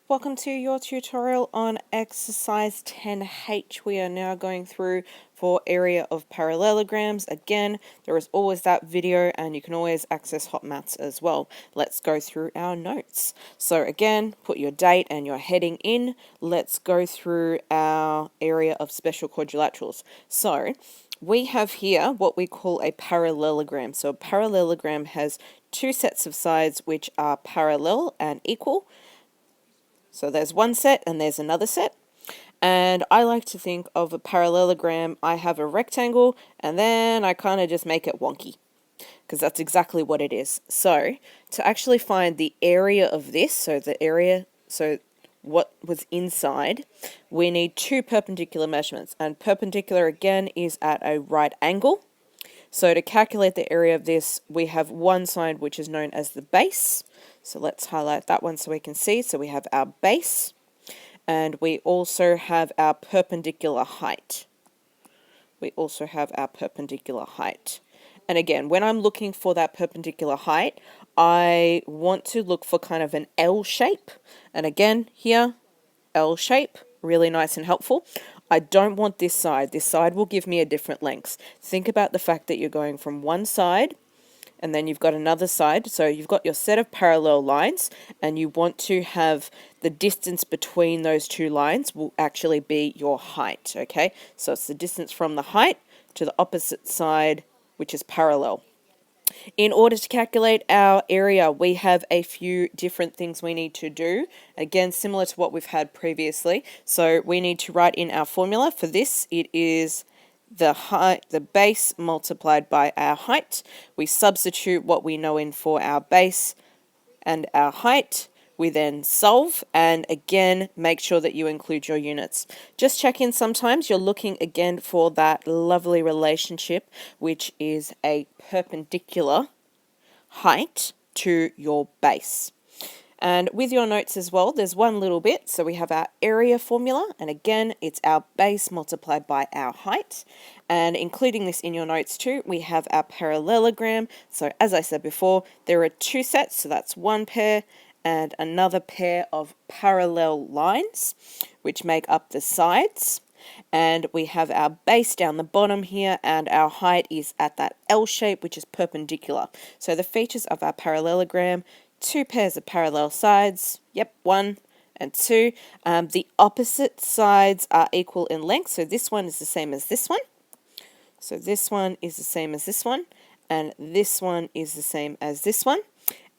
Welcome to your tutorial on exercise 10H. We are now going through for area of parallelograms. Again, there is always that video and you can always access hot maths as well. Let's go through our notes. So again, put your date and your heading in. Let's go through our area of special quadrilaterals. So we have here what we call a parallelogram. So a parallelogram has two sets of sides which are parallel and equal. So there's one set and there's another set. And I like to think of a parallelogram. I have a rectangle and then I kind of just make it wonky because that's exactly what it is. So to actually find the area of this, so what was inside, we need two perpendicular measurements. And perpendicular again is at a right angle. So to calculate the area of this, we have one side which is known as the base. So let's highlight that one so we can see. So we have our base and we also have our perpendicular height. And again, when I'm looking for that perpendicular height, I want to look for kind of an L shape. And again, here, L shape, really nice and helpful. I don't want this side. This side will give me a different length. Think about the fact that you're going from one side and then you've got another side. So you've got your set of parallel lines and you want to have the distance between those two lines will actually be your height, okay? So it's the distance from the height to the opposite side, which is parallel. In order to calculate our area, we have a few different things we need to do. Again, similar to what we've had previously. So we need to write in our formula. For this, it is the base multiplied by our height. We substitute what we know in for our base and our height. We then solve and again make sure that you include your units. Just check in sometimes. You're looking again for that lovely relationship which is a perpendicular height to your base. And with your notes as well, there's one little bit. So we have our area formula, and again, it's our base multiplied by our height. And including this in your notes too, we have our parallelogram. So as I said before, there are two sets, so that's one pair and another pair of parallel lines, which make up the sides. And we have our base down the bottom here, and our height is at that L shape, which is perpendicular. So the features of our parallelogram: two pairs of parallel sides, yep, 1 and 2. The opposite sides are equal in length, so this one is the same as this one. So this one is the same as this one, and this one is the same as this one.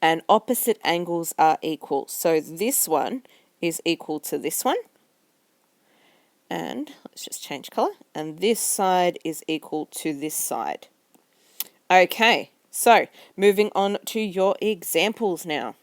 And opposite angles are equal. So this one is equal to this one. And let's just change colour. And this side is equal to this side. Okay, so moving on to your examples now.